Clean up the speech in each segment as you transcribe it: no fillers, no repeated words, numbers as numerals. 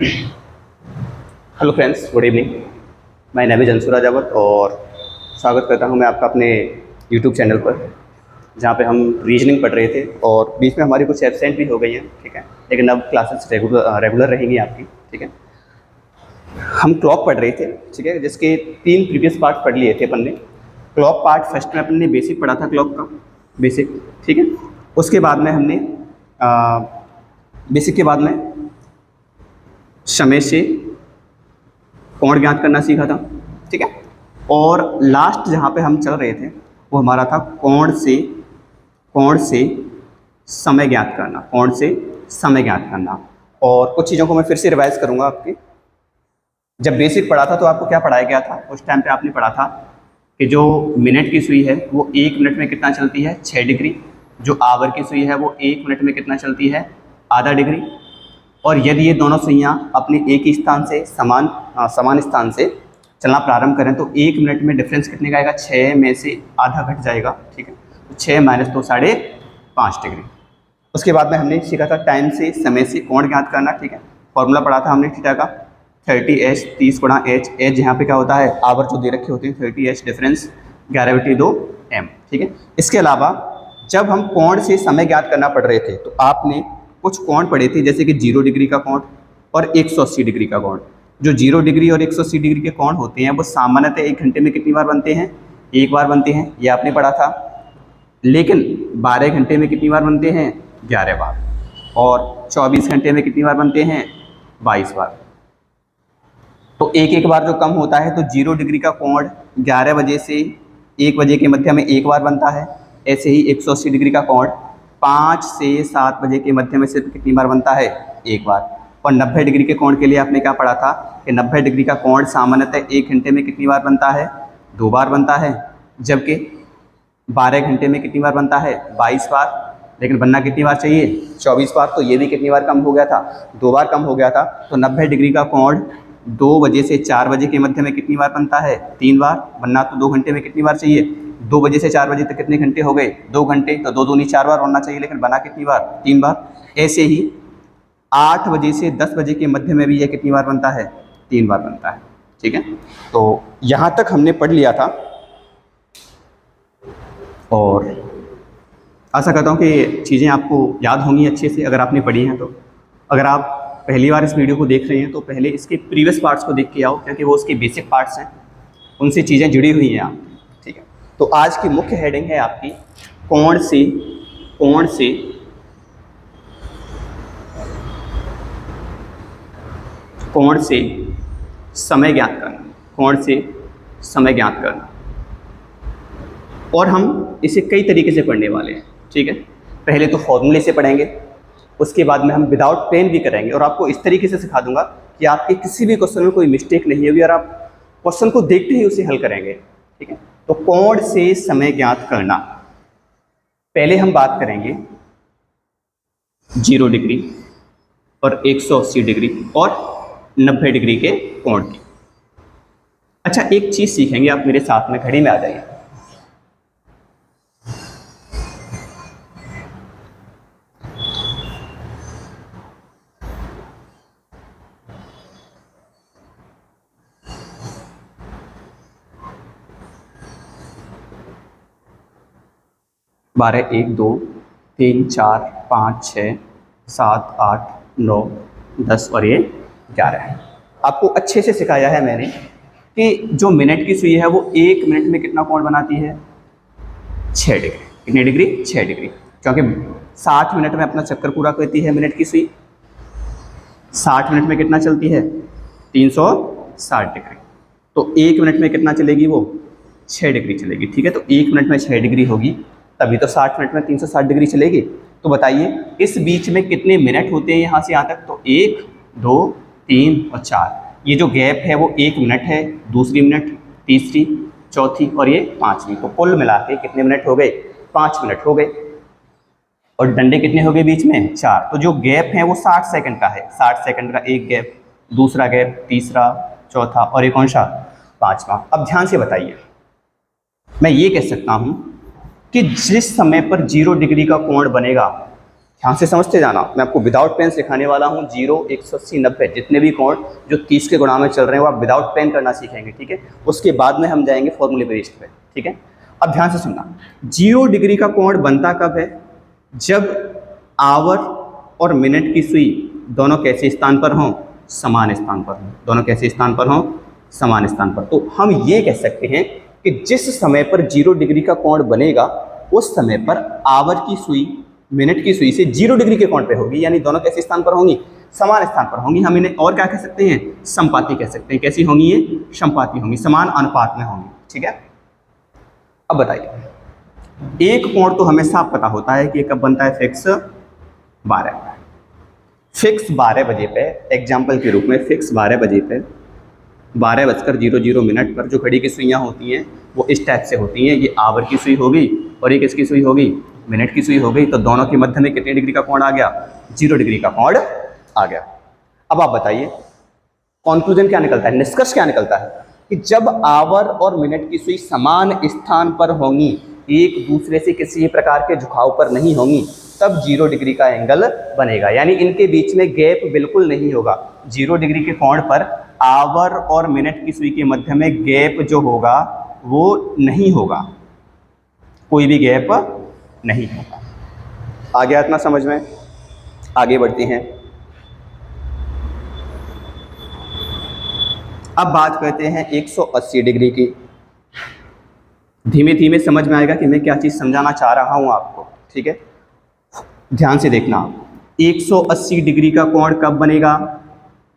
Hello friends, good evening. My name is Anshura जावत और स्वागत करता हूं मैं आपका अपने यूट्यूब चैनल पर, जहां पे हम रीजनिंग पढ़ रहे थे और बीच में हमारी कुछ एब्सेंट भी हो गई हैं, ठीक है। लेकिन अब क्लासेस रेगुलर रहेंगी आपकी, ठीक है। हम क्लॉक पढ़ रहे थे, ठीक है, जिसके 3 प्रीवियस पार्ट पढ़ लिए थे अपन ने। क्लॉक पार्ट फर्स्ट में अपन ने बेसिक पढ़ा था, क्लॉक का बेसिक, ठीक है। उसके बाद में हमने बेसिक के बाद में समय से कोण ज्ञात करना सीखा था, ठीक है। और लास्ट जहाँ पे हम चल रहे थे वो हमारा था कोण से समय ज्ञात करना, कोण से समय ज्ञात करना। और कुछ चीज़ों को मैं फिर से रिवाइज करूँगा आपकी। जब बेसिक पढ़ा था तो आपको क्या पढ़ाया गया था? उस टाइम पे आपने पढ़ा था कि जो मिनट की सुई है वो 1 मिनट में कितना चलती है? 6 डिग्री। जो आवर की सुई है वो 1 मिनट में कितना चलती है? आधा डिग्री। और यदि ये दोनों सुइयाँ अपने एक ही स्थान से समान स्थान से चलना प्रारंभ करें तो 1 मिनट में डिफरेंस कितने का आएगा? 6 में से आधा घट जाएगा, ठीक है। तो 6 माइनस 2 5.5 डिग्री। उसके बाद में हमने सीखा था टाइम से समय से कोण ज्ञात करना, ठीक है। फॉर्मूला पढ़ा था हमने थीटा का, 30h 30 गुणा h। एच यहाँ पे क्या होता है? आवर जो दे रखे होते हैं, 30h डिफरेंस 11/2m, ठीक है। इसके अलावा जब हम कोण से समय ज्ञात करना पढ़ रहे थे तो आपने कुछ कोण पढ़े थे, जैसे कि 0 डिग्री का कोण और 180 डिग्री का कोण। जो 0 डिग्री और 180 डिग्री के कोण होते हैं वो सामान्यतः 1 घंटे में कितनी बार बनते हैं? 1 बार बनते हैं, ये आपने पढ़ा था। लेकिन 12 घंटे में कितनी बार बनते हैं? 11 बार। और 24 घंटे में कितनी बार बनते हैं? 22 बार। तो एक बार जो कम होता है तो 0 डिग्री का कोण 11 बजे से 1 बजे के मध्य में 1 बार बनता है। ऐसे ही 180 डिग्री का कोण 5 से 7 बजे के मध्य में सिर्फ कितनी बार बनता है? 1 बार। और 90 डिग्री के कोण के लिए आपने क्या पढ़ा था कि 90 डिग्री का कोण सामान्यतः 1 घंटे में कितनी बार बनता है? 2 बार बनता है। जबकि 12 घंटे में कितनी बार बनता है? 22 बार। लेकिन बनना कितनी बार चाहिए? 24 बार। तो ये भी कितनी बार कम हो गया था? 2 बार कम हो गया था। तो 90 डिग्री का कोण 2 बजे से 4 बजे के मध्य में कितनी बार बनता है? 3 बार। बनना तो 2 घंटे में कितनी बार चाहिए? 2 बजे से 4 बजे तक कितने घंटे हो गए? 2 घंटे। तो 2 दूनी 4 बार बनना चाहिए, लेकिन बना कितनी बार? 3 बार। ऐसे ही 8 बजे से 10 बजे के मध्य में भी यह कितनी बार बनता है? 3 बार बनता है, ठीक है। तो यहाँ तक हमने पढ़ लिया था और आशा करता हूँ कि चीज़ें आपको याद होंगी अच्छे से अगर आपने पढ़ी हैं तो। अगर आप पहली बार इस वीडियो को देख रहे हैं तो पहले इसके प्रीवियस पार्ट्स को देख के आओ, क्योंकि वो उसके बेसिक पार्ट्स हैं, उनसे चीज़ें जुड़ी हुई हैं आप, ठीक है। तो आज की मुख्य हेडिंग है आपकी कोण से समय ज्ञात करना, कोण से समय ज्ञात करना। और हम इसे कई तरीके से पढ़ने वाले हैं, ठीक है। पहले तो फॉर्मूले से पढ़ेंगे, उसके बाद में हम विदाउट पेन भी करेंगे और आपको इस तरीके से सिखा दूंगा कि आपके किसी भी क्वेश्चन में कोई मिस्टेक नहीं होगी और आप क्वेश्चन को देखते ही उसे हल करेंगे, ठीक है। तो कोण से समय ज्ञात करना, पहले हम बात करेंगे 0 डिग्री और 180 डिग्री और 90 डिग्री के कोण की। अच्छा, एक चीज़ सीखेंगे आप मेरे साथ में, घड़ी में आ जाइए। बारह, 1, 2, 3, 4, 5, 6, 7, 8, 9, 10 और ये 11 है। आपको अच्छे से सिखाया है मैंने कि जो मिनट की सुई है वो 1 मिनट में कितना कोण बनाती है? 6 डिग्री। कितनी डिग्री? 6 डिग्री। क्योंकि 60 मिनट में अपना चक्कर पूरा करती है मिनट की सुई। 60 मिनट में कितना चलती है? 360 डिग्री। तो 1 मिनट में कितना चलेगी वो? 6 डिग्री चलेगी, ठीक है। तो 1 मिनट में 6 डिग्री होगी, तभी तो 60 मिनट में 360 डिग्री चलेगी। तो बताइए इस बीच में कितने मिनट होते हैं यहाँ से यहाँ तक? तो 1, 2, 3 और 4। ये जो गैप है वो 1 मिनट है, दूसरी मिनट, तीसरी, चौथी और ये 5वीं। तो कुल मिला के कितने मिनट हो गए? 5 मिनट हो गए। और डंडे कितने हो गए बीच में? 4। तो जो गैप है वो 60 सेकंड का है। 60 सेकंड का एक गैप, दूसरा गैप, तीसरा, चौथा और ये कौन सा? 5वां। अब ध्यान से बताइए, मैं ये कह सकता हूँ कि जिस समय पर 0 डिग्री का कोण बनेगा, ध्यान से समझते जाना, मैं आपको विदाउट पेन सिखाने वाला हूँ। 0, 180, 90 जितने भी कोण जो 30 के गुणा में चल रहे हैं वो आप विदाउट पेन करना सीखेंगे, ठीक है। उसके बाद में हम जाएंगे फॉर्मूले बेस्ड पे, ठीक है। अब ध्यान से सुनना, 0 डिग्री का कोण बनता कब है? जब आवर और मिनट की सुई दोनों कैसे स्थान पर हों? समान स्थान पर हों। दोनों कैसे स्थान पर हों? समान स्थान पर। तो हम ये कह सकते हैं कि जिस समय पर 0 डिग्री का कोण बनेगा उस समय पर आवर की सुई मिनट की सुई से 0 डिग्री के कोण पे होगी, यानी दोनों कैसे स्थान पर होंगी? समान स्थान पर होंगी। हम इन्हें और क्या कह सकते हैं? समपाती कह सकते हैं। कैसी होंगी ये? समपाती होंगी, समान अनुपात में होंगी, ठीक है। अब बताइए, एक कोण तो हमें साफ पता होता है कि कब बनता है? फिक्स 12। फिक्स 12 बजे पे, एग्जाम्पल के रूप में फिक्स 12 बजे पे 12:00 पर जो घड़ी की सुइयाँ होती हैं वो इस टाइप से होती हैं। ये आवर की सुई होगी और ये किसकी सुई होगी? मिनट की सुई हो गई। तो दोनों के मध्य में कितने डिग्री का कोण आ गया? 0 डिग्री का कोण आ गया। अब आप बताइए कॉन्क्लूजन क्या निकलता है, निष्कर्ष क्या निकलता है? कि जब आवर और मिनट की सुई समान स्थान पर होंगी, एक दूसरे से किसी प्रकार के झुकाव पर नहीं होंगी, तब 0 डिग्री का एंगल बनेगा। यानी इनके बीच में गैप बिल्कुल नहीं होगा। 0 डिग्री के कोण पर आवर और मिनट की सुई के मध्य में गैप जो होगा वो नहीं होगा, कोई भी गैप नहीं होगा। आ गया इतना समझ में? आगे बढ़ते हैं। अब बात करते हैं 180 डिग्री की। धीमे धीमे समझ में आएगा कि मैं क्या चीज़ समझाना चाह रहा हूं आपको, ठीक है। ध्यान से देखना, 180 डिग्री का कोण कब बनेगा?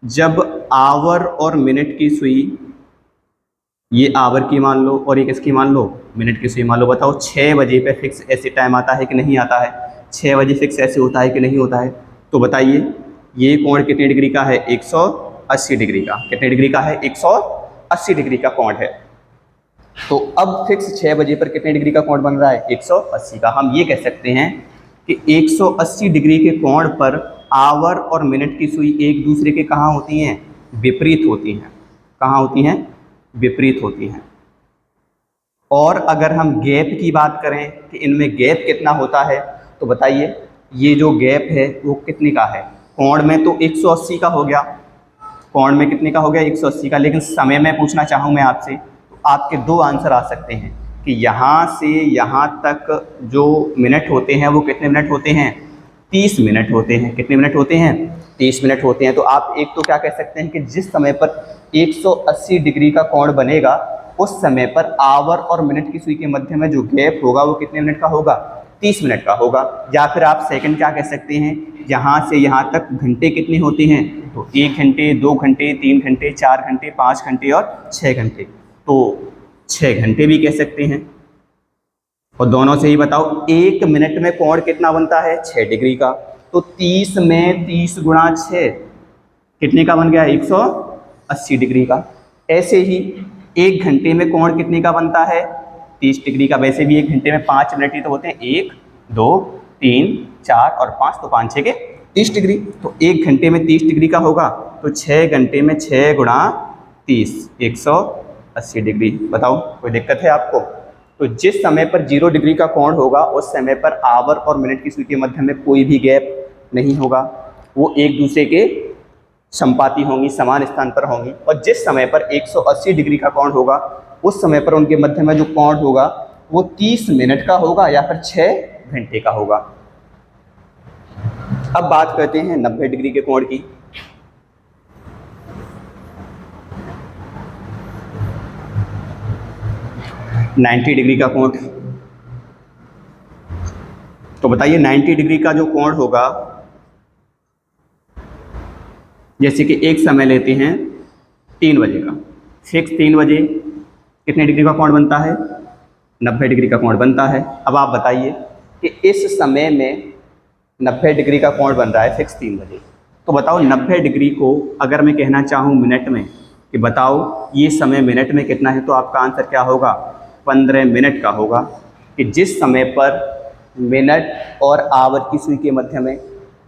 जब आवर और मिनट की सुई, ये आवर की मान लो और ये किसकी मान लो? मिनट की सुई मान लो। बताओ 6 बजे पे फिक्स ऐसे टाइम आता है कि नहीं आता है? 6 बजे फिक्स ऐसे होता है कि नहीं होता है? तो बताइए ये कोण कितने डिग्री का है? 180 डिग्री का। कितने डिग्री का है? 180 डिग्री का कोण है। तो अब फिक्स 6 बजे पर कितने डिग्री का कोण बन रहा है? 180 का। हम ये कह सकते हैं कि 180 डिग्री के कोण पर आवर और मिनट की सुई एक दूसरे के कहाँ होती हैं? विपरीत होती हैं। कहाँ होती हैं? विपरीत होती हैं। और अगर हम गैप की बात करें कि इनमें गैप कितना होता है, तो बताइए ये जो गैप है वो कितने का है? कोण में तो 180 का हो गया, कोण में कितने का हो गया? 180 का। लेकिन समय में पूछना चाहूँ मैं आपसे, तो आपके 2 आंसर आ सकते हैं कि यहाँ से यहाँ तक जो मिनट होते हैं वो कितने मिनट होते हैं? 30 मिनट होते हैं। कितने मिनट होते हैं? 30 मिनट होते हैं। तो आप एक तो क्या कह सकते हैं कि जिस समय पर 180 डिग्री का कोण बनेगा उस समय पर आवर और मिनट की सुई के मध्य में जो गैप होगा वो कितने मिनट का होगा? 30 मिनट का होगा। या फिर आप सेकंड क्या कह सकते हैं, यहाँ से यहाँ तक घंटे कितने होते हैं? तो 1 घंटे, 2 घंटे, 3 घंटे, 4 घंटे, 5 घंटे और 6 घंटे। तो 6 घंटे भी कह सकते हैं। और दोनों से ही बताओ 1 मिनट में कोण कितना बनता है? 6 डिग्री का। तो 30 में 30 गुणा 6 कितने का बन गया? 180 डिग्री का। ऐसे ही 1 घंटे में कोण कितने का बनता है? 30 डिग्री का। वैसे भी 1 घंटे में 5 मिनट ही तो होते हैं, 1, 2, 3, 4 और 5, तो 5 6 के 30 डिग्री। तो 1 घंटे में 30 डिग्री का होगा, तो 6 घंटे में 6 गुणा 30, 180 डिग्री। बताओ कोई दिक्कत है आपको? तो जिस समय पर 0 डिग्री का कोण होगा उस समय पर आवर और मिनट की सुई के मध्य में कोई भी गैप नहीं होगा, वो एक दूसरे के समपाती होंगी, समान स्थान पर होंगी। और जिस समय पर 180 डिग्री का कोण होगा उस समय पर उनके मध्य में जो कोण होगा वो 30 मिनट का होगा या फिर 6 घंटे का होगा। अब बात करते हैं 90 डिग्री के कोण की। नाइन्टी डिग्री का कोण। तो बताइए 90 डिग्री का जो कोण होगा, जैसे कि एक समय लेते हैं 3 बजे का, फिक्स 3 बजे कितने डिग्री का कोण बनता है? 90 डिग्री का कोण बनता है। अब आप बताइए कि इस समय में 90 डिग्री का कोण बन रहा है फिक्स 3 बजे। तो बताओ 90 डिग्री को अगर मैं कहना चाहूँ मिनट में कि बताओ ये समय मिनट में कितना है, तो आपका आंसर क्या होगा? 15 मिनट का होगा। कि जिस समय पर मिनट और आवर की सुई के मध्य में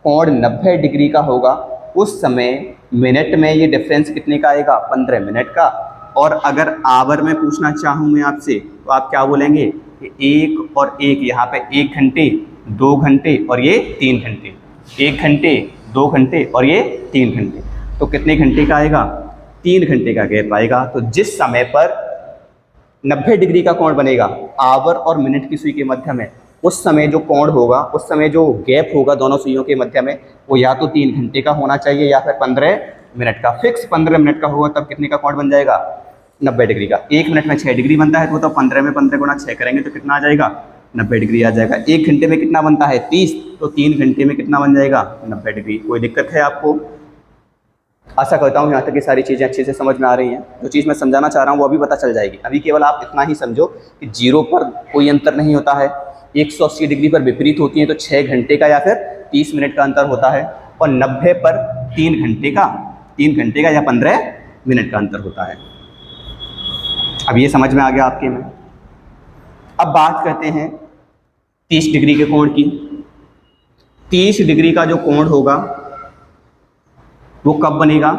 कोण 90 डिग्री का होगा उस समय मिनट में ये डिफरेंस कितने का आएगा? 15 मिनट का। और अगर आवर में पूछना चाहूँ मैं आपसे, तो आप क्या बोलेंगे कि 1 और 1, यहाँ पे 1 घंटे 2 घंटे और ये 3 घंटे, 1 घंटे 2 घंटे और ये 3 घंटे, तो कितने घंटे का आएगा? 3 घंटे का गैप आएगा। तो जिस समय पर 90 डिग्री का कोण बनेगा आवर और मिनट की सुई के मध्य में, उस समय जो कोण होगा, उस समय जो गैप होगा दोनों सुइयों के मध्य में, वो या तो 3 घंटे का होना चाहिए या फिर 15 मिनट का। फिक्स 15 मिनट का होगा, तब कितने का कोण बन जाएगा? 90 डिग्री का। 1 मिनट में 6 डिग्री बनता है, तो 15 में 15 गुणा 6 करेंगे तो कितना आ जाएगा? 90 डिग्री आ जाएगा। 1 घंटे में कितना बनता है? 30, तो 3 घंटे में कितना बन जाएगा? 90 डिग्री। कोई दिक्कत है आपको? आशा करता हूँ यहाँ तक की सारी चीज़ें अच्छे से समझ में आ रही हैं। जो चीज़ मैं समझाना चाह रहा हूँ वो अभी पता चल जाएगी। अभी केवल आप इतना ही समझो कि 0 पर कोई अंतर नहीं होता है, 180 डिग्री पर विपरीत होती है तो 6 घंटे का या फिर 30 मिनट का अंतर होता है, और 90 पर 3 घंटे का या 15 मिनट का अंतर होता है। अब ये समझ में आ गया आपके में। अब बात करते हैं 30 डिग्री के कोण की। 30 डिग्री का जो कोण होगा वो कब बनेगा?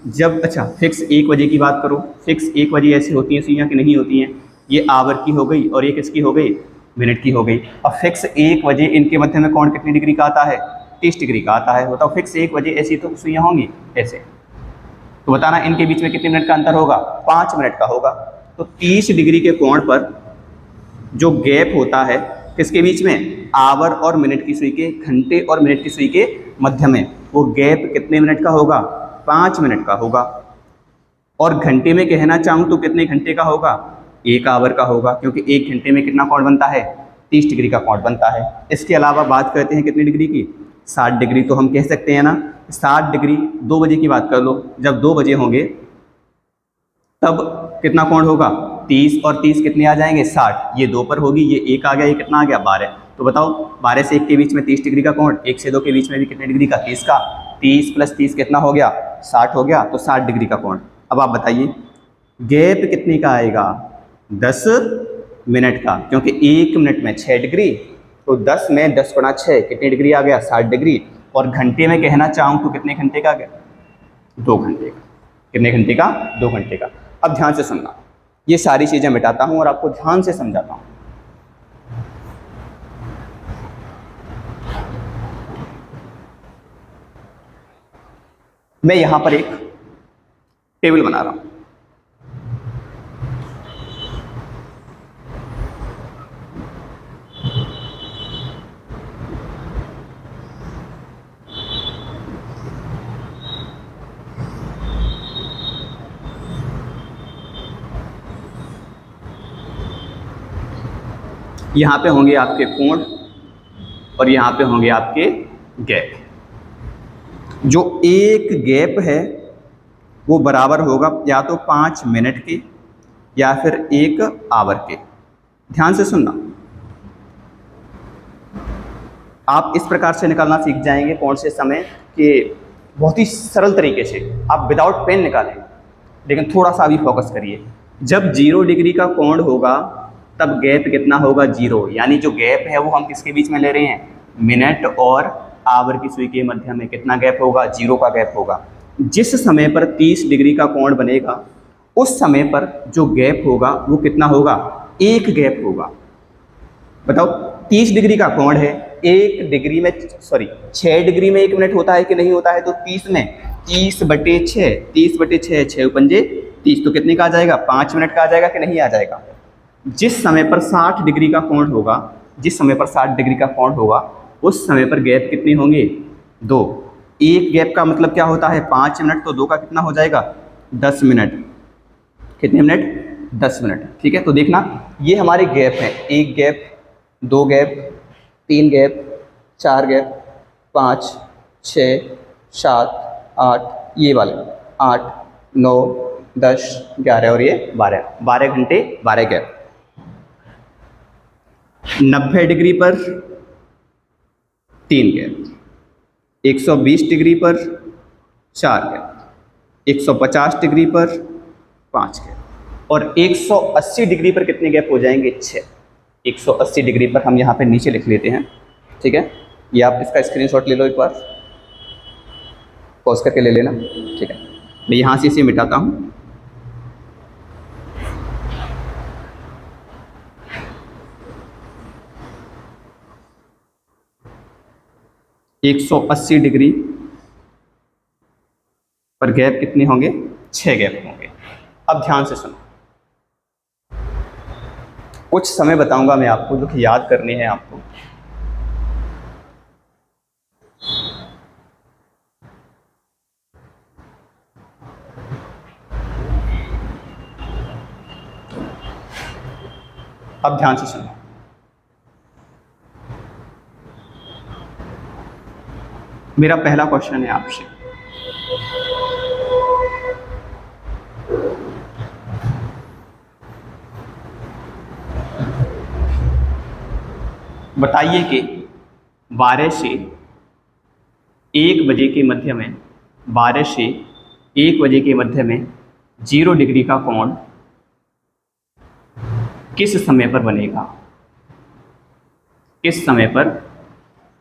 जब, अच्छा फिक्स 1 बजे की बात करो, फिक्स 1 बजे ऐसी होती हैं सुइयाँ कि नहीं होती हैं? ये आवर की हो गई और ये किसकी हो गई? मिनट की हो गई। अब फिक्स 1 बजे इनके मध्य में कोण कितनी डिग्री का आता है? 30 डिग्री का आता है। बताओ फिक्स 1 बजे ऐसी तो सुइयाँ होंगी ऐसे, तो बताना इनके बीच में कितने मिनट का अंतर होगा? 5 मिनट का होगा। तो 30 डिग्री के कोण पर जो गैप होता है किसके बीच में? आवर और मिनट की सुई के, घंटे और मिनट की सुई के मध्य में, वो गैप कितने मिनट का होगा? 5 मिनट का होगा। और घंटे में कहना चाहूँ तो कितने घंटे का होगा? 1 आवर का होगा, क्योंकि 1 घंटे में कितना कोण बनता है? 30 डिग्री का कोण बनता है। इसके अलावा बात करते हैं कितनी डिग्री की? 60 डिग्री। तो हम कह सकते हैं ना 60 डिग्री, 2 बजे की बात कर लो, जब 2 बजे होंगे तब कितना कोण होगा? 30 और 30 कितने आ जाएंगे? 60। ये 2 पर होगी, ये 1 आ गया, ये कितना आ गया? 12। तो बताओ 12 से 1 के बीच में 30 डिग्री का कोण, 1 से 2 के बीच में भी कितने डिग्री का? 30 का। 30 + 30 कितना हो गया? 60 हो गया। तो 60 डिग्री का कोण। अब आप बताइए गैप कितने का आएगा? 10 मिनट का, क्योंकि 1 मिनट में 6 डिग्री, तो 10 में 10 गुणा 6 कितनी डिग्री आ गया? 60 डिग्री। और घंटे में कहना चाहूँ तो कितने घंटे का आ गया? 2 घंटे का। कितने घंटे का? 2 घंटे का। अब ध्यान से सुनना, ये सारी चीज़ें मिटाता हूँ और आपको ध्यान से समझाता हूँ। मैं यहाँ पर एक टेबल बना रहा हूँ। यहाँ पे होंगे आपके कोण और यहाँ पे होंगे आपके गैप। जो एक गैप है वो बराबर होगा या तो 5 मिनट के या फिर 1 आवर के। ध्यान से सुनना, आप इस प्रकार से निकालना सीख जाएंगे कौन से समय के, बहुत ही सरल तरीके से। आप विदाउट पेन निकालें, लेकिन थोड़ा सा भी फोकस करिए। जब 0 डिग्री का कोण होगा तब गैप कितना होगा? 0। यानी जो गैप है वो हम किसके बीच में ले रहे हैं? मिनट और आवर की सुई के मध्य में। कितना गैप होगा? 0 का गैप होगा। जिस समय पर 30 डिग्री का कोण बनेगा उस समय पर जो गैप होगा वो कितना होगा? 1 गैप होगा। बताओ 30 डिग्री का कोण है, 1 डिग्री में 6 डिग्री में 1 मिनट होता है कि नहीं होता है? तो 30 में 30/6, 30/6, 6 पंजे 30, तो कितने का आ जाएगा? 5 मिनट का आ जाएगा कि नहीं आ जाएगा? जिस समय पर 60 डिग्री का कोण होगा, जिस समय पर 60 डिग्री का कोण होगा उस समय पर गैप कितने होंगे? 2। 1 गैप का मतलब क्या होता है? 5 मिनट। तो 2 का कितना हो जाएगा? 10 मिनट। कितने मिनट? 10 मिनट। ठीक है, तो देखना ये हमारे गैप हैं। 1 गैप, 2 गैप, 3 गैप, 4 गैप, 5, 6, 7, 8, ये वाले 8, 9, 10, 11 और ये 12। 12 घंटे, 12 गैप। 90 डिग्री पर 3 गैप, 120 डिग्री पर 4 गैप, 150 डिग्री पर 5 गैप, और 180 डिग्री पर कितने गैप हो जाएंगे? 6। 180 डिग्री पर हम यहाँ पे नीचे लिख लेते हैं। ठीक है, ये आप इसका स्क्रीनशॉट ले लो, एक बार पॉज करके ले लेना। ठीक है, मैं यहाँ से इसे मिटाता हूँ। 180 डिग्री पर गैप कितने होंगे? 6 गैप होंगे। अब ध्यान से सुनो, कुछ समय बताऊंगा मैं आपको जो कि याद करनी है आपको। अब ध्यान से सुनो, मेरा पहला क्वेश्चन है आपसे, बताइए कि 12 से 1 बजे के मध्य में 12 से 1 बजे के मध्य में 0 डिग्री का कोण किस समय पर बनेगा? किस समय पर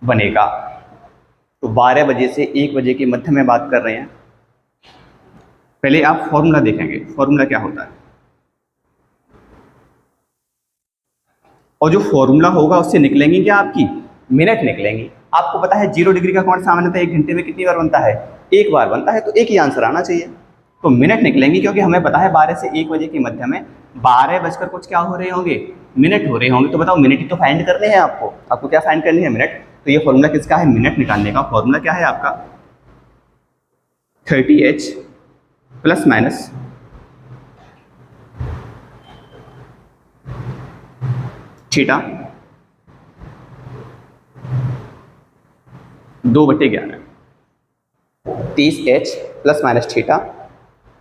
बनेगा? तो 12 बजे से 1 बजे के मध्य में बात कर रहे हैं। पहले आप फॉर्मूला देखेंगे, फॉर्मूला क्या होता है, और जो फॉर्मूला होगा उससे निकलेंगी क्या आपकी मिनट निकलेंगी। आपको पता है 0 डिग्री का कोण सामान्यतः 1 घंटे में कितनी बार बनता है? 1 बार बनता है, तो एक ही आंसर आना चाहिए। तो मिनट निकलेंगी, क्योंकि हमें पता है 12 से 1 बजे के मध्य में 12 बजकर कुछ क्या हो रहे होंगे? मिनट हो रहे होंगे। तो बताओ मिनट ही तो फाइंड करने हैं आपको। आपको क्या फाइंड करनी है? मिनट। तो ये फॉर्मूला किसका है? मिनट निकालने का फॉर्मूला क्या है आपका? 30h plus minus theta 2/11, 30h plus minus theta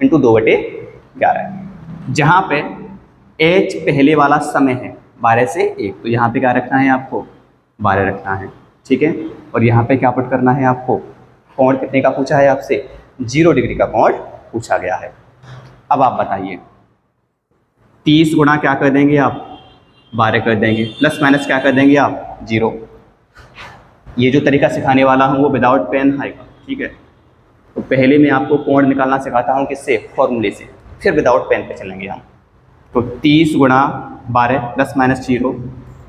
into 2/11, जहाँ पे h पहले वाला समय है 12 से 1, तो यहाँ पे क्या रखना है आपको? 12 रखना है, ठीक है। और यहाँ पे क्या पुट करना है आपको? कोण कितने का पूछा है आपसे? 0 डिग्री का कोण पूछा गया है। अब आप बताइए, 30 गुणा क्या कर देंगे आप? 12 कर देंगे, प्लस माइनस क्या कर देंगे आप? 0। ये जो तरीका सिखाने वाला हूँ वो विदाउट पेन आएगा, ठीक है। तो पहले मैं आपको कोण निकालना सिखाता हूँ, किससे? फॉर्मूले से, फिर विदाउट पेन पे चलेंगे हम। तो 30 गुणा 12 प्लस माइनस 0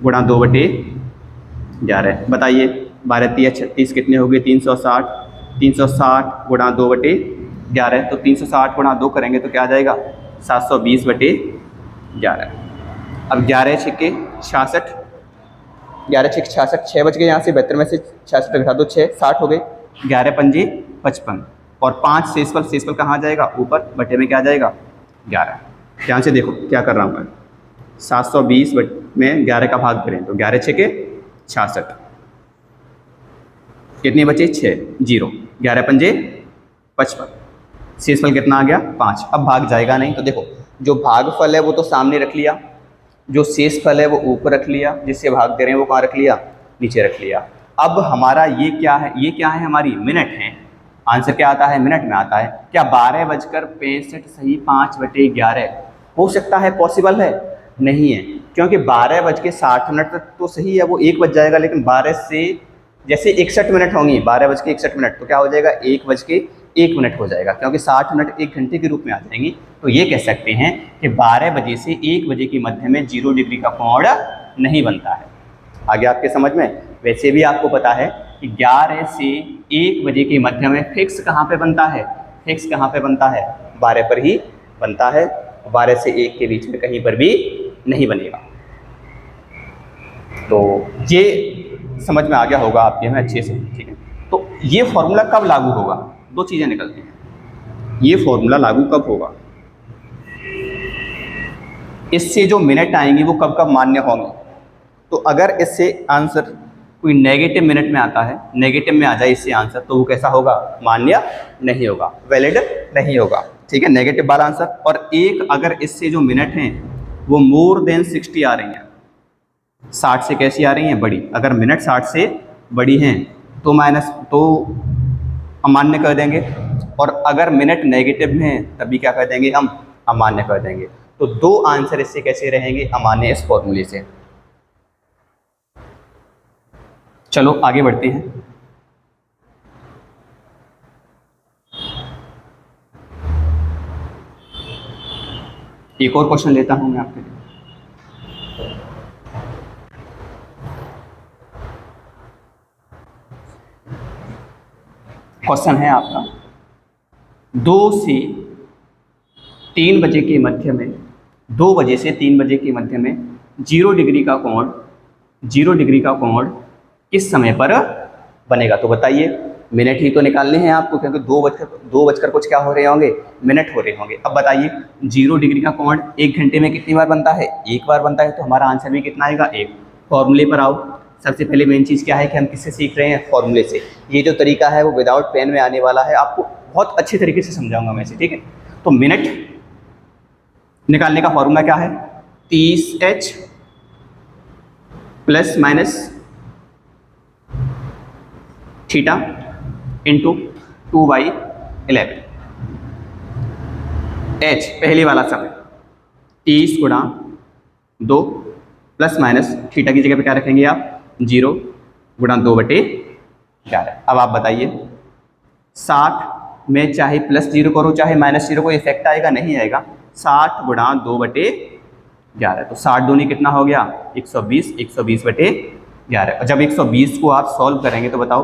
गुणा 2/11, बताइए 12 3 36 कितने हो गए? 360, 360 गुणा 2/11, तो 360 गुणा 2 करेंगे तो क्या आ जाएगा? 720/11। अब 11 छिक्के 66, 11 छिक्के 66, 6 बच गए यहाँ से, 72 में से 66 घटा दो, 6 60 हो गए, 11 पंजे 55, और 5 शेषफल, शेषफल कहाँ आ जाएगा? ऊपर, बटे में क्या आ जाएगा? 11। ध्यान से देखो क्या कर रहा हूँ मैं, 720 में 11 का भाग करें तो 11 छिक्के 66, कितने बचे? 6, 0, 11 पंजे 55, शेषफल कितना आ गया? 5। अब भाग जाएगा नहीं, तो देखो जो भागफल है वो तो सामने रख लिया, जो शेषफल है वो ऊपर रख लिया, जिससे भाग दे रहे हैं वो कहाँ रख लिया? नीचे रख लिया। अब हमारा ये क्या है? ये क्या है? हमारी मिनट है। आंसर क्या आता है? मिनट में आता है। क्या 12:65 सही 5/11 हो सकता है? पॉसिबल है? नहीं है, क्योंकि 12:60 तक तो सही है, वो 1 बज जाएगा, लेकिन 12 से जैसे 61 मिनट होंगी, 12:61 मिनट, तो क्या हो जाएगा? 1:01 मिनट हो जाएगा, क्योंकि 60 मिनट 1 घंटे के रूप में आ जाएंगी। तो ये कह सकते हैं कि 12 बजे से 1 बजे के मध्य में 0 डिग्री का कोण नहीं बनता है। आगे आपके समझ में? वैसे भी आपको पता है कि 11 से 1 बजे के मध्य में फिक्स कहाँ पे बनता है? फिक्स कहाँ पे बनता है? 12 पर ही बनता है, 12 से 1 के बीच में कहीं पर भी नहीं बनेगा। तो ये समझ में आ गया होगा आपके में अच्छे से, ठीक है। तो ये फॉर्मूला कब लागू होगा? दो चीज़ें निकलती हैं। ये फॉर्मूला लागू कब होगा? इससे जो मिनट आएंगी वो कब कब मान्य होंगे? तो अगर इससे आंसर कोई नेगेटिव मिनट में आता है, नेगेटिव में आ जाए इससे आंसर, तो वो कैसा होगा? मान्य नहीं होगा, वैलिड नहीं होगा, ठीक है, नेगेटिव वाला आंसर। और एक अगर इससे जो मिनट हैं वो मोर देन 60 आ रही हैं, 60 से कैसी आ रही हैं? बड़ी। अगर मिनट 60 से बड़ी हैं तो माइनस, तो अमान्य कर देंगे, और अगर मिनट नेगेटिव में हैं तभी क्या कर देंगे हम? अमान्य कर देंगे। तो दो आंसर इससे कैसे रहेंगे? अमान्य, इस फॉर्मूले से। चलो आगे बढ़ते हैं। एक और क्वेश्चन लेता हूं मैं आपके लिए। क्वेश्चन है आपका 2 से 3 बजे के मध्य में, 2 बजे से 3 बजे के मध्य में 0 डिग्री का कोण, 0 डिग्री का कोण किस समय पर बनेगा? तो बताइए, मिनट ही तो निकालने हैं आपको, क्योंकि 2 बजकर कुछ क्या हो रहे होंगे, मिनट हो रहे होंगे। अब बताइए 0 डिग्री का कोण 1 घंटे में कितनी बार बनता है? 1 बार बनता है, तो हमारा आंसर भी कितना आएगा? 1। फॉर्मूले पर आओ। सबसे पहले मेन चीज़ क्या है कि हम किससे सीख रहे हैं? फॉर्मूले से। ये जो तरीका है वो विदाउट पेन में आने वाला है, आपको बहुत अच्छे तरीके से समझाऊंगा मैं इसे, ठीक है। तो मिनट निकालने का फॉर्मूला क्या है? 30h plus minus theta into 2/11। h पहले वाला समय 30 गुणा 2 प्लस माइनस थीटा की जगह पे क्या रखेंगे आप? 0 गुणा 2/11। अब आप बताइए 60 में चाहे प्लस 0 करो चाहे माइनस 0 को इफेक्ट आएगा? नहीं आएगा। 60 गुणा 2/11, तो 60 दूनी कितना हो गया? 120, 120/11। और जब 120 को आप सॉल्व करेंगे तो बताओ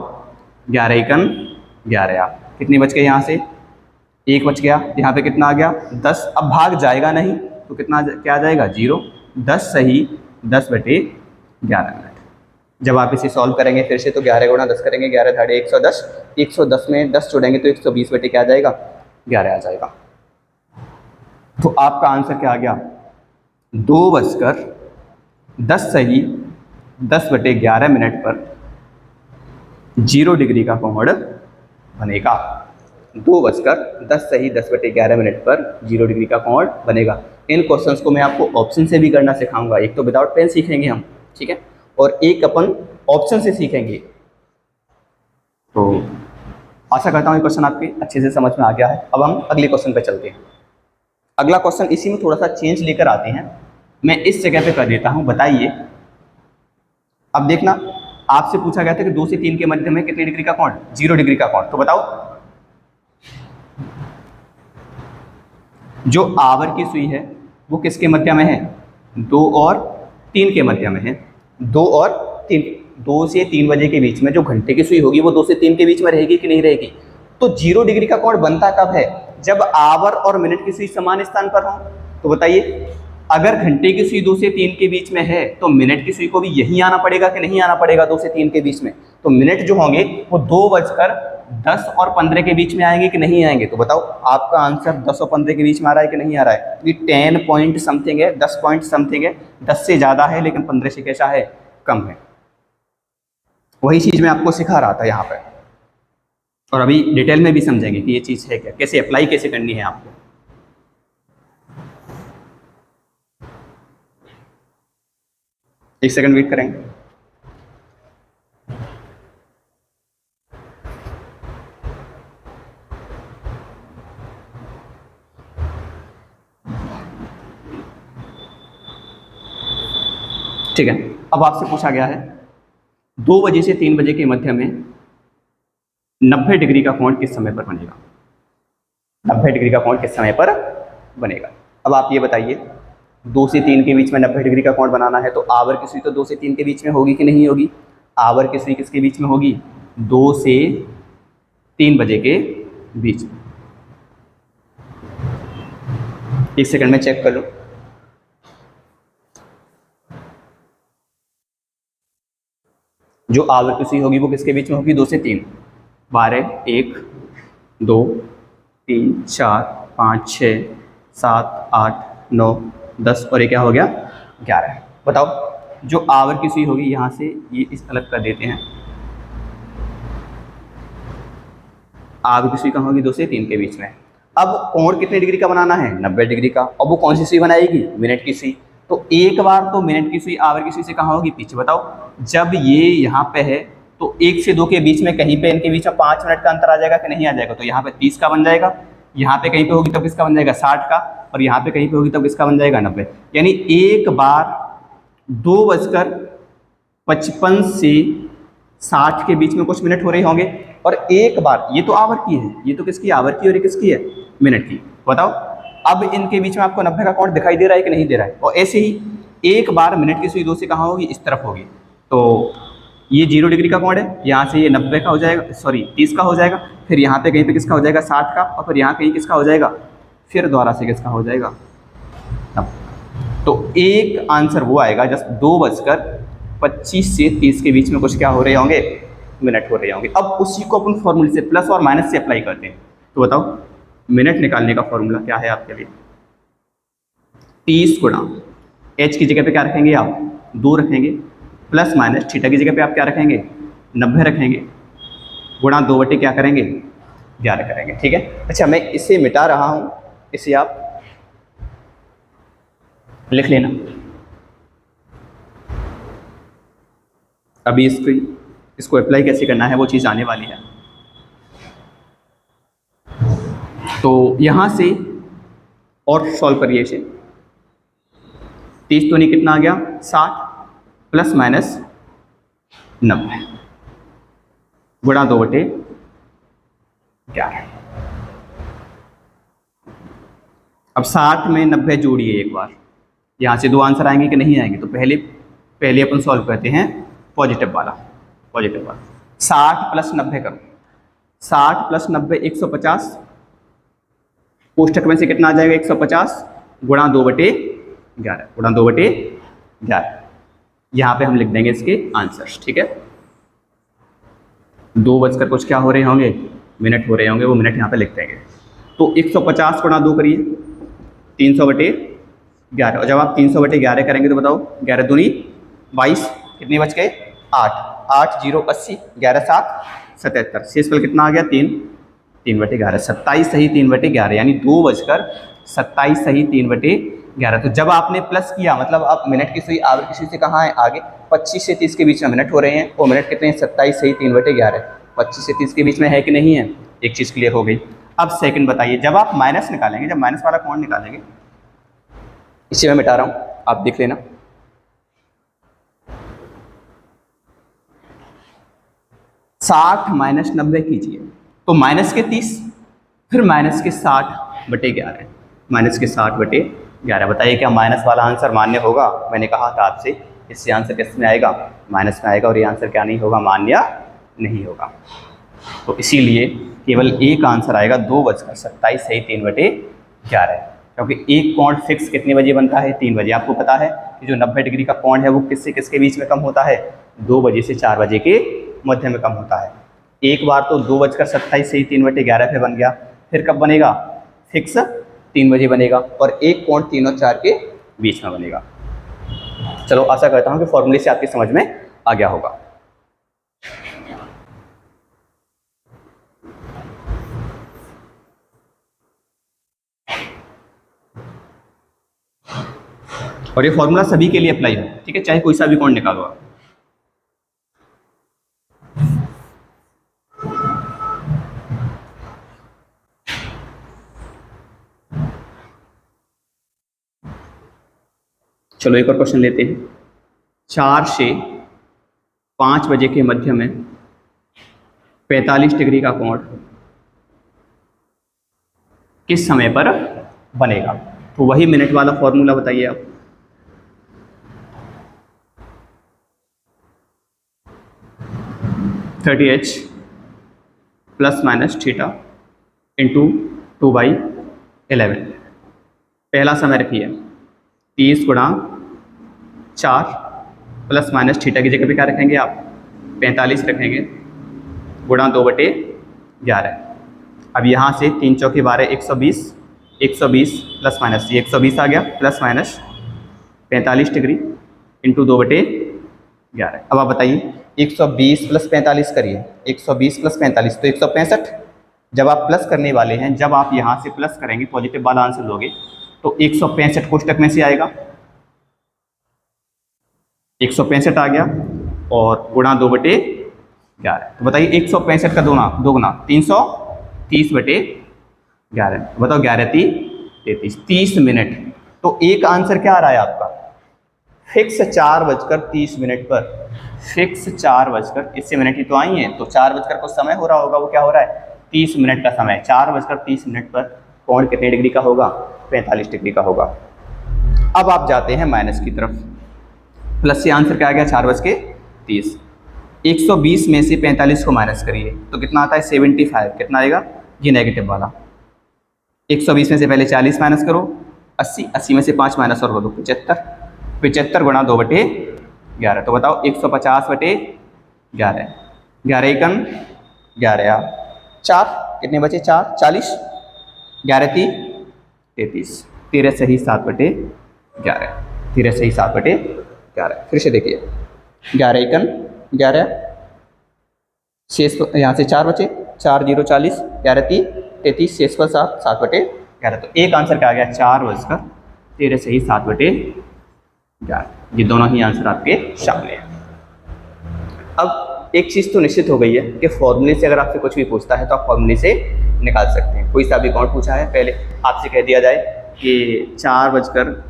11 एकम 11, आप कितनी बच गए? यहाँ से 1 बच गया, यहाँ पे कितना आ गया? 10। अब भाग जाएगा नहीं तो कितना क्या आ जाएगा? 0। 10 सही 10/11 मिनट। जब आप इसे सॉल्व करेंगे फिर से तो 11 गुणा 10 करेंगे, 11 × 110, 110 में 10 जोड़ेंगे तो 120 बटे क्या आ जाएगा? 11 आ जाएगा। तो आपका आंसर क्या आ गया? 2:10 सही 10/11 मिनट पर 0 डिग्री का कोण बनेगा। 2:10 सही 10/11 मिनट पर 0 डिग्री का कोण बनेगा। इन क्वेश्चंस को मैं आपको ऑप्शन से भी करना सिखाऊंगा। एक तो विदाउट पेन सीखेंगे हम, ठीक है, और एक अपन ऑप्शन से सीखेंगे। तो आशा करता हूँ ये क्वेश्चन आपके अच्छे से समझ में आ गया है। अब हम अगले क्वेश्चन पे चलते हैं। अगला क्वेश्चन इसी में थोड़ा सा चेंज लेकर आते हैं, मैं इस जगह पे कर देता हूँ। बताइए, अब देखना, आपसे पूछा गया था कि 2 से 3 के मध्य में कितने डिग्री का कोण? 0 डिग्री का कोण। तो बताओ, जो आवर की सुई है वो किसके मध्य में है? 2 और 3 के मध्य में है। 2 और 3, 2 से 3 बजे के बीच में जो घंटे की सुई होगी वो 2 से 3 के बीच में रहेगी कि नहीं रहेगी? तो 0 डिग्री का कोण बनता कब है? जब आवर और मिनट की सुई समान स्थान पर हो। तो बताइए, अगर घंटे की सुई 2 से 3 के बीच में है तो मिनट की सुई को भी यहीं आना पड़ेगा कि नहीं आना पड़ेगा 2 से 3 के बीच में? तो मिनट जो होंगे वो 2:10 और 15 के बीच में आएंगे कि नहीं आएंगे? तो बताओ, आपका आंसर 10 और 15 के बीच में आ रहा है कि नहीं आ रहा है? ये 10 पॉइंट समथिंग है, 10 पॉइंट समथिंग है, 10 से ज़्यादा है लेकिन 15 से कैसा है? कम है। वही चीज़ मैं आपको सिखा रहा था यहाँ पर, और अभी डिटेल में भी समझेंगे कि ये चीज़ है क्या, कैसे अप्लाई कैसे करनी है आपको। एक सेकंड वेट करेंगे। ठीक है, अब आपसे पूछा गया है 2 बजे से 3 बजे के मध्य में 90 डिग्री का कोण किस समय पर बनेगा? 90 डिग्री का कोण किस समय पर बनेगा? अब आप ये बताइए, 2 से 3 के बीच में 90 डिग्री का कोण बनाना है तो आवर की सुई तो 2 से 3 के बीच में होगी कि नहीं होगी? आवर की सुई किसके बीच में होगी? 2 से 3 बजे के बीच में। एक सेकंड में चेक कर लो। जो आवर की सुई होगी वो किसके बीच में होगी? 2 से 3। 12, 1, 2, 3, 4, 5, 6, 7, 8, 9, 10 और ये क्या हो गया? 11। बताओ, जो आवर की सुई होगी यहाँ से ये इस अलग कर देते हैं। आवर की सुई कहाँ होगी? 2 से 3 के बीच में। अब कोण कितने डिग्री का बनाना है? 90 डिग्री का। अब वो कौन सी सुई बनाएगी? मिनट की सुई। तो एक बार तो मिनट की सुई आवर की सुई से कहाँ होगी? पीछे। बताओ, जब ये यहाँ पे है तो 1 से 2 के बीच में कहीं पे इनके बीच में 5 मिनट का अंतर आ जाएगा कि नहीं आ जाएगा? तो यहाँ पे 30 का बन जाएगा, यहाँ पे कहीं पे होगी तब किसका बन जाएगा? 60 का, और यहाँ पे कहीं पे होगी तब किसका बन जाएगा? 90। यानी एक बार 2:55 से 60 के बीच में कुछ मिनट हो रहे होंगे, और एक बार ये तो आवर की है, ये तो किसकी? आवर की, और ये किसकी है? मिनट की। बताओ, अब इनके बीच में आपको 90 का कोण दिखाई दे रहा है कि नहीं दे रहा है? और ऐसे ही एक बार मिनट की सुई 2 से कहाँ होगी? इस तरफ होगी। तो ये 0 डिग्री का कोण है, यहाँ से ये 90 का हो जाएगा, सॉरी 30 का हो जाएगा, फिर यहाँ पे कहीं पे किसका हो जाएगा 60 का, और फिर यहाँ कहीं किसका हो जाएगा, फिर दोबारा से किसका हो जाएगा 90। तो एक आंसर वो आएगा जस्ट 2:25 से 30 के बीच में कुछ क्या हो रहे होंगे, मिनट हो रहे होंगे। अब उसी को अपन फॉर्मूले से प्लस और माइनस से अप्लाई करते हैं। तो बताओ मिनट निकालने का फॉर्मूला क्या है आपके लिए, 30 गुणा h की जगह पे क्या रखेंगे आप 2 रखेंगे, प्लस माइनस थीटा की जगह पे आप क्या रखेंगे 90 रखेंगे, गुणा 2 बटे क्या करेंगे 11 करेंगे। ठीक है, अच्छा मैं इसे मिटा रहा हूँ, इसे आप लिख लेना। अभी इसको अप्लाई कैसे करना है वो चीज़ आने वाली है। तो यहाँ से और सॉल्व करिए इसे, 30 तो नहीं कितना आ गया 60 प्लस माइनस 90 गुणा 2 बटे 11। अब 60 में 90 जोड़िए एक बार, यहाँ से 2 आंसर आएंगे कि नहीं आएंगे। तो पहले अपन सॉल्व करते हैं पॉजिटिव वाला 60 प्लस 90 करो, 60 प्लस 90 150, कोष्टक में से कितना आ जाएगा 150 गुणा 2 बटे 11 गुणा 2 बटे 11। यहाँ पे हम लिख देंगे इसके आंसर्स। ठीक है, 2 बजकर कुछ क्या हो रहे होंगे मिनट हो रहे होंगे, वो मिनट यहाँ पे लिख देंगे। तो 150 गुणा 2 करिए 300 बटे 11, और जब आप 300 बटे 11 करेंगे तो बताओ 11 दूनी 22, कितने बच गए 8, 8 0 80, 11 7 77, शेषफल कितना आ गया 3 बटे 11, 27 सही 3 बटे 11, यानी 2:27 सही 3 बटे 11। तो जब आपने प्लस किया मतलब अब मिनट की सुई आवर की सुई से कहाँ है आगे, 25 से 30 के बीच में मिनट हो रहे हैं, वो मिनट कितने हैं 27 सही 3 बटे 11, 25 से 30 के बीच में है कि नहीं है, एक चीज़ क्लियर हो गई। अब सेकंड बताइए, जब आप माइनस निकालेंगे, जब माइनस वाला कोण निकालेंगे, इसे मैं मिटा रहा हूँ आप देख लेना, साठ माइनस 90 कीजिए तो माइनस के 30, फिर माइनस के 60 बटे 11, माइनस के 60 बटे 11। बताइए क्या माइनस वाला आंसर मान्य होगा? मैंने कहा था आपसे इससे आंसर किस में आएगा, माइनस में आएगा, और ये आंसर क्या नहीं होगा, मान्य नहीं होगा। तो इसीलिए केवल एक आंसर आएगा 2:27 सही 3 बटे 11, क्योंकि एक कोण फिक्स कितने बजे बनता है 3 बजे। आपको पता है कि जो 90 डिग्री का कोण है वो किससे किसके बीच में कम होता है, 2 बजे से 4 बजे के मध्य में कम होता है। एक बार तो 2:27 सही 3 बटे 11 पे बन गया, फिर कब बनेगा, फिक्स 3 बजे बनेगा, और एक कोण 3 और 4 के बीच में बनेगा। चलो आशा करता हूँ कि फॉर्मूले से आपकी समझ में आ गया होगा। और ये फॉर्मूला सभी के लिए अप्लाई है, ठीक है, चाहे कोई सा भी कोण निकालो आप। चलो एक और क्वेश्चन लेते हैं। 4 से 5 बजे के मध्य में 45 डिग्री का कोण किस समय पर बनेगा? तो वही मिनट वाला फॉर्मूला बताइए आप। (30h plus minus theta into 2/11). पहला समय रखिए 30 गुणा 4 प्लस माइनस थीटा की जगह पे क्या रखेंगे आप 45 रखेंगे, गुणा 2/11। अब यहाँ से 3 चौके 12 120, 120 प्लस माइनस ये 120 आ गया, प्लस माइनस 45 डिग्री इंटू 2/11। अब आप बताइए 120 प्लस 45 करिए, 120 प्लस 45 तो 165। जब आप प्लस करने वाले हैं, जब आप यहाँ से प्लस करेंगे पॉजिटिव वाला आंसर लोगे तो 165 कोष्टक में से आएगा, 165 आ गया, और गुणा 2/11। तो बताइए 165 का दोगुना 330/11। बताओ 11 3 33, 30 मिनट। तो एक आंसर क्या आ रहा है आपका, फिक्स 4:30 पर, फिक्स 4 इससे मिनट ही तो आई है, तो 4 कुछ समय हो रहा होगा, वो क्या हो रहा है 30 मिनट का समय। 4:30 पर कोण कितने डिग्री का होगा, 45 डिग्री का होगा। अब आप जाते हैं माइनस की तरफ, प्लस से आंसर क्या आ गया 4:30। 120 में से 45 को माइनस करिए तो कितना आता है 75। कितना आएगा ये नेगेटिव वाला। 120 में से पहले 40 माइनस करो, 80 में से 5 माइनस और करो 75। 75 गुणा 2/11। तो बताओ 150/11। 11 एकम 11 4, कितने बचे 4 40, 11 3 33, 13 सही 7/11। 13 सही 7/11। फिर से देखिए 11 एकम 11, शेष यहाँ से 4 बचे, 4 0 40, 11 3 33, शेष पर 7 7/11। तो एक आंसर क्या आ गया 4 सही 7/11। ये दोनों ही आंसर आपके सामने हैं। अब एक चीज़ तो निश्चित हो गई है कि फॉर्मूले से अगर आपसे कुछ भी पूछता है तो आप फॉर्मूले से निकाल सकते हैं। कोई सा भी कौन पूछा है, पहले आपसे कह दिया जाए कि 4 बजकर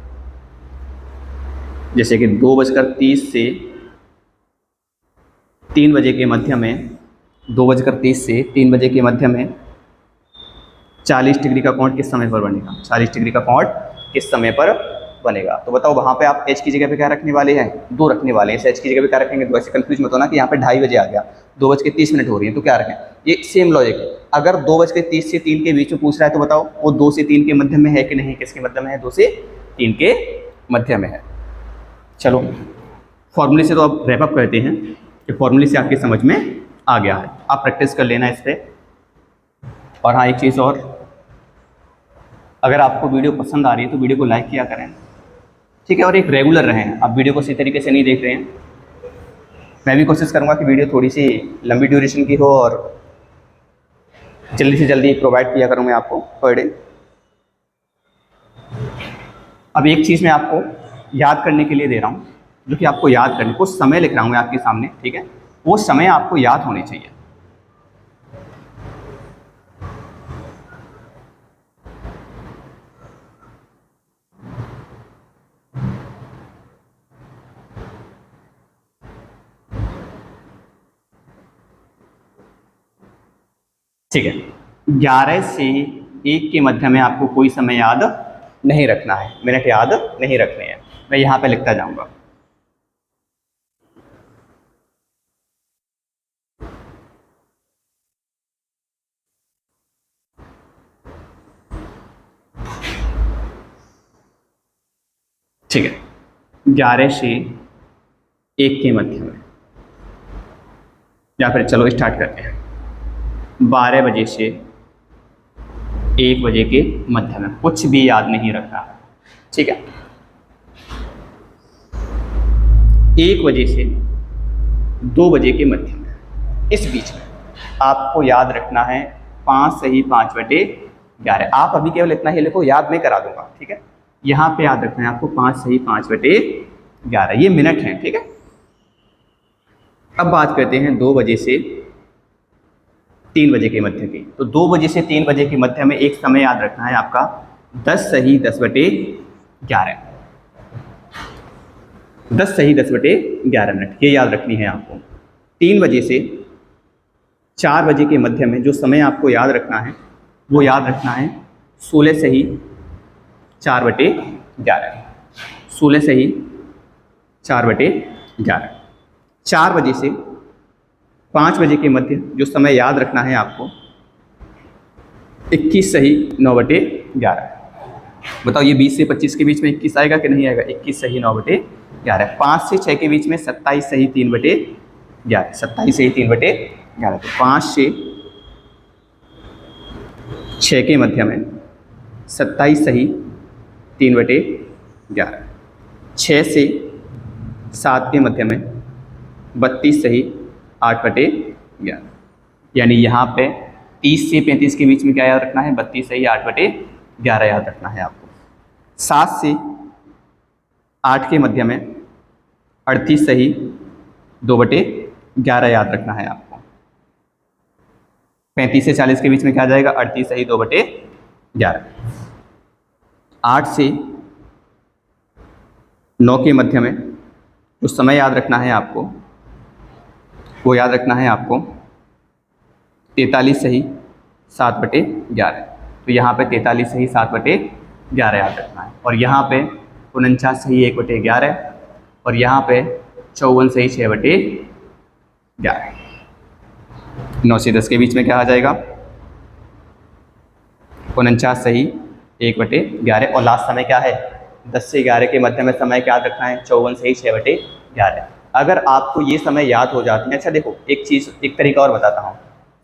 जैसे कि 2:30 से 3 बजे के मध्य में, 2:30 से 3 बजे के मध्य में 40 डिग्री का कोण किस समय पर बनेगा। 40 डिग्री का कोण किस समय पर बनेगा। तो बताओ वहाँ पे आप h की जगह पे क्या रखने वाले हैं 2 रखने वाले हैं। h की जगह पे क्या रखेंगे, तो ऐसे कंफ्यूज मत होना कि यहाँ पे 2:30 बजे आ गया, 2:30 हो रही है तो क्या रखें। ये सेम लॉजिक है। अगर 2:30 से 3 के बीच में पूछ रहा है तो बताओ वो 2 से 3 के मध्य में है कि नहीं। किसके मध्य में है, 2 से 3 के मध्य में है। चलो फॉर्मूले से तो अब रैपअप करते हैं कि फॉर्मूले से आपकी समझ में आ गया है। आप प्रैक्टिस कर लेना इस पर। और हाँ एक चीज़ और, अगर आपको वीडियो पसंद आ रही है तो वीडियो को लाइक किया करें, ठीक है। और एक रेगुलर रहें। आप वीडियो को सही तरीके से नहीं देख रहे हैं, मैं भी कोशिश करूंगा कि वीडियो थोड़ी सी लंबी ड्यूरेशन की हो और जल्दी से जल्दी प्रोवाइड किया करूँ मैं आपको पर डे। अब एक चीज़ मैं आपको याद करने के लिए दे रहा हूँ, जो कि आपको याद करने, कुछ समय लिख रहा हूँ मैं आपके सामने, ठीक है। वो समय आपको याद होने चाहिए। ठीक है, 11 से 1 के मध्य में आपको कोई समय याद नहीं रखना है, मिनट याद नहीं रखने हैं। मैं यहाँ पे लिखता जाऊंगा। ठीक है, 11 से 1 के मध्य में, या फिर चलो स्टार्ट करते हैं। 12 बजे से 1 बजे के मध्य में कुछ भी याद नहीं रखना, ठीक है। 1 बजे से 2 बजे के मध्य में, इस बीच में आपको याद रखना है 5 सही 5/11। आप अभी केवल इतना ही लिखो, याद मैं करा दूंगा, ठीक है। यहाँ पे याद रखना है आपको 5 सही 5/11, ये मिनट है, ठीक है। अब बात करते हैं 2 बजे से 3 बजे के मध्य की। तो 2 बजे से 3 बजे के मध्य में एक समय याद रखना है आपका 10 सही 10/11। 10 सही 10/11 मिनट, ये याद रखनी है आपको। 3 बजे से 4 बजे के मध्य में जो समय आपको याद रखना है वो याद रखना है 16 सही 4/11। 16 सही 4/11। 4 बजे से 5 बजे के मध्य जो समय याद रखना है आपको 21 सही 9/11। बताओ ये 20 से 25 के बीच में 21 आएगा कि नहीं आएगा। 21 सही 9/11। 5 से 6 के बीच में 27 सही 3/11। 27 सही 3/11। तो 5 से 6 के मध्य में 27 सही 3/11। 6 से 7 के मध्य में 32 सही 8/11। यानी यहाँ पे 30 से 35 के बीच में क्या याद रखना है, 32 सही 8/11 याद रखना है आपको। 7 से 8 के मध्य में 38 सही 2/11 याद रखना है आपको। 35 से 40 के बीच में क्या आ जाएगा, 38 सही 2/11। 8 से 9 के मध्य में जो समय याद रखना है आपको वो याद रखना है आपको 43 सही 7/11। तो यहाँ पे 43 सही 7/11 याद रखना है। और यहाँ पे 49 सही 1/11 और यहाँ पे 54 सही 6/11 11। 9 से 10 के बीच में क्या आ जाएगा? 49 सही 1/11। और लास्ट समय क्या है? 10 से 11 के मध्य में समय क्या याद रखना है? 54 सही 6/11। अगर आपको ये समय याद हो जाते हैं, अच्छा देखो एक तरीका और बताता हूँ।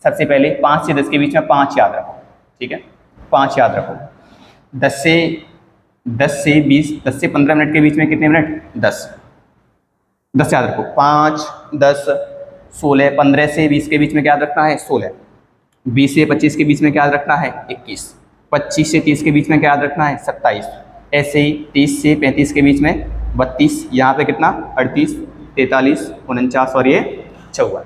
सबसे पहले 5 से 10 के बीच में 5 याद रखो, ठीक है? 5 याद रखो। 10 से 20, 10 से 15 मिनट के बीच में कितने मिनट? 10 याद रखो। 5, 10, 16, 15 से 20 के बीच में क्या याद रखना है? 16। 20 से 25 के बीच में क्या याद रखना है? 21। 25 से 30 के बीच में क्या याद रखना है? 27। ऐसे ही 30 से 35 के बीच में 32, यहाँ पे कितना? 38, 43, 49 और ये 54।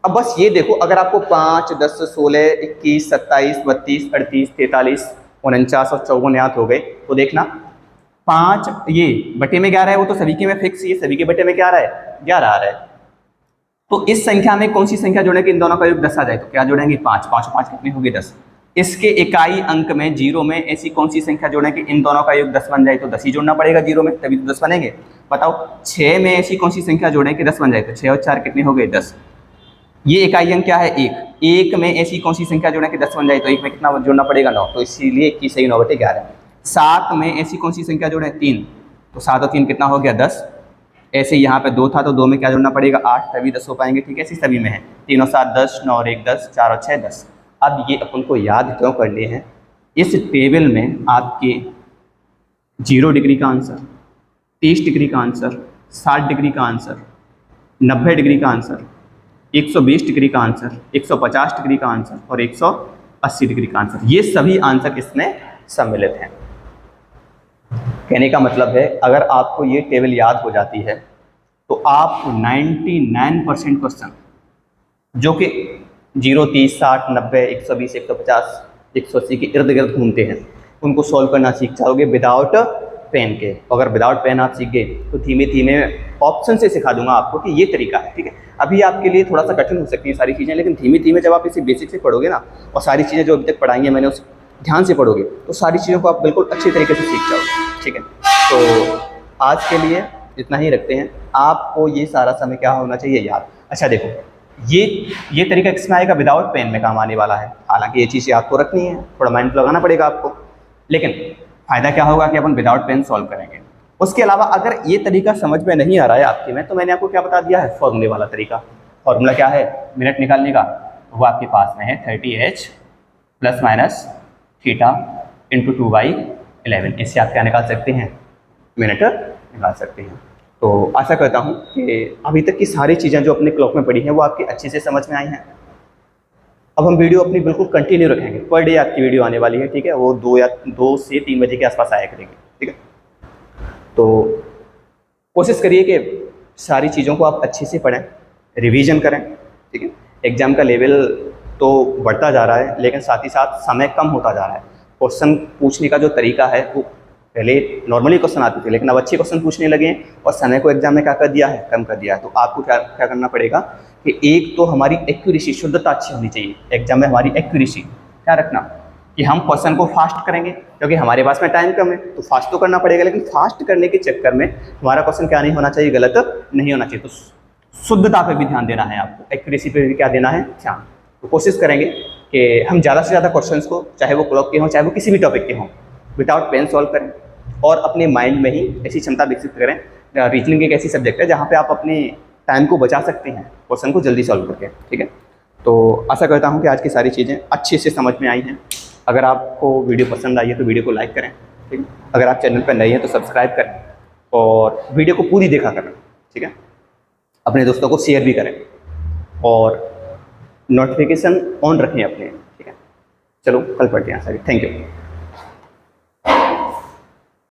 अब बस ये देखो, अगर आपको 5, 10, 16, 21, 27, 32, 38, 43, 49 और 54 याद हो गए तो देखना 5 ये बटे में 11 है, वो तो सभी के में फिक्स, ये सभी के बटे में क्या आ रहा है? 11 आ रहा है। तो इस संख्या में कौन सी संख्या जोड़े कि इन दोनों का योग 10 आ जाए? तो क्या जोड़ेंगे? 5। 5 और 5 कितने हो गए? 10। इसके इकाई अंक में 0 में ऐसी कौन सी संख्या जोड़े कि इन दोनों का योग 10 बन जाए? तो 10 ही जोड़ना पड़ेगा 0 में, तभी तो 10 बनेंगे। बताओ 6 में ऐसी कौन सी संख्या जोड़े कि 10 बन जाए? तो 6 और 4 कितने हो गए? 10। ये इकाई अंक क्या है? 1। 1 में ऐसी कौन सी संख्या जोड़े कि 10 बन जाए? तो 1 में कितना जोड़ना पड़ेगा? 9। तो इसीलिए 21 सही 9/11। 7 में ऐसी कौन सी संख्या जोड़े? 3। तो 7 और 3 कितना हो गया? 10। ऐसे यहाँ पे 2 था तो 2 में क्या जोड़ना पड़ेगा? 8, तभी 10 हो पाएंगे, ठीक है? ऐसे सभी में है। 3 और 7 10, 9 और 1 10, 4 और 6 10। अब ये अपन को याद क्यों करने हैं? इस टेबल में आपके 0 डिग्री का आंसर, 30 डिग्री का आंसर, 60 डिग्री का आंसर, 90 डिग्री का आंसर, 120 डिग्री का आंसर, 150 डिग्री का आंसर और 180 डिग्री का आंसर, ये सभी आंसर इसमें सम्मिलित हैं। कहने का मतलब है अगर आपको ये टेबल याद हो जाती है तो आप 99% क्वेश्चन जो कि 0, 30, 60, 90, 120, 150, 180 के इर्द गिर्द घूमते हैं उनको सॉल्व करना सीख जाओगे विदाउट पेन के। अगर विदाउट पेन आप सीख गए तो धीमे धीमे ऑप्शन से सिखा दूंगा आपको कि ये तरीका है, ठीक है? अभी आपके लिए थोड़ा सा कठिन हो सकती है सारी चीज़ें, लेकिन धीमे धीमे जब आप इसे बेसिक से पढ़ोगे ना और सारी चीज़ें जो अभी तक पढ़ाई हैं मैंने उस ध्यान से पढ़ोगे तो सारी चीज़ों को आप बिल्कुल अच्छी तरीके से सीख जाओगे, ठीक है? तो आज के लिए इतना ही रखते हैं। आपको ये सारा समय क्या होना चाहिए? याद। अच्छा देखो ये तरीका किसमें आएगा? विदाउट पेन में काम आने वाला है। हालांकि ये चीज़ें आपको रखनी है, थोड़ा माइंड लगाना पड़ेगा आपको, लेकिन फ़ायदा क्या होगा कि अपन विदाउट पेन सॉल्व करेंगे। उसके अलावा अगर ये तरीका समझ में नहीं आ रहा है आपके में तो मैंने आपको क्या बता दिया है? फॉर्मूले वाला तरीका। फॉर्मूला क्या है मिनट निकालने का? वो आपके पास में है 30h ± थीटा इंटू 2/11। इससे आप क्या निकाल सकते हैं? मिनट निकाल सकते हैं। तो आशा करता हूँ कि अभी तक की सारी चीज़ें जो अपने क्लॉक में पड़ी हैं वो आपकी अच्छे से समझ में आई हैं। अब हम वीडियो अपनी बिल्कुल कंटिन्यू रखेंगे, पर डे आपकी वीडियो आने वाली है, ठीक है? वो 2 से 3 बजे के आसपास आया करेंगे, ठीक है? तो कोशिश करिए कि सारी चीज़ों को आप अच्छे से पढ़ें, रिवीजन करें, ठीक है? एग्ज़ाम का लेवल तो बढ़ता जा रहा है लेकिन साथ ही साथ समय कम होता जा रहा है। क्वेश्चन पूछने का जो तरीका है वो पहले नॉर्मली क्वेश्चन आते थे लेकिन अब अच्छे क्वेश्चन पूछने लगे हैं और समय को एग्जाम में क्या कर दिया है? कम कर दिया है। तो आपको क्या करना पड़ेगा कि एक तो हमारी एक्यूरेसी, शुद्धता अच्छी होनी चाहिए। एग्जाम में हमारी एक्यूरेसी क्या रखना कि हम क्वेश्चन को फास्ट करेंगे क्योंकि हमारे पास में टाइम कम है तो फास्ट तो करना पड़ेगा, लेकिन फास्ट करने के चक्कर में हमारा क्वेश्चन क्या नहीं होना चाहिए? गलत नहीं होना चाहिए। तो शुद्धता पर भी ध्यान देना है आपको, एक्यूरेसी पर भी क्या देना है? ध्यान। तो कोशिश करेंगे कि हम ज़्यादा से ज़्यादा क्वेश्चंस को, चाहे वो क्लॉक के हों चाहे वो किसी भी टॉपिक के हों, विदाउट पेन सॉल्व करें और अपने माइंड में ही ऐसी क्षमता विकसित करें। रीजनिंग एक ऐसी सब्जेक्ट है जहाँ पे आप अपने टाइम को बचा सकते हैं क्वेश्चन को जल्दी सॉल्व करके, ठीक है? तो आशा करता हूँ कि आज की सारी चीज़ें अच्छे से समझ में आई हैं। अगर आपको वीडियो पसंद आई है तो वीडियो को लाइक करें, ठीक है? अगर आप चैनल पर नए हैं तो सब्सक्राइब करें और वीडियो को पूरी देखा करें, ठीक है? अपने दोस्तों को शेयर भी करें और नोटिफिकेशन ऑन रखें अपने, ठीक है? चलो कल पढ़ते हैं सारी। Thank you.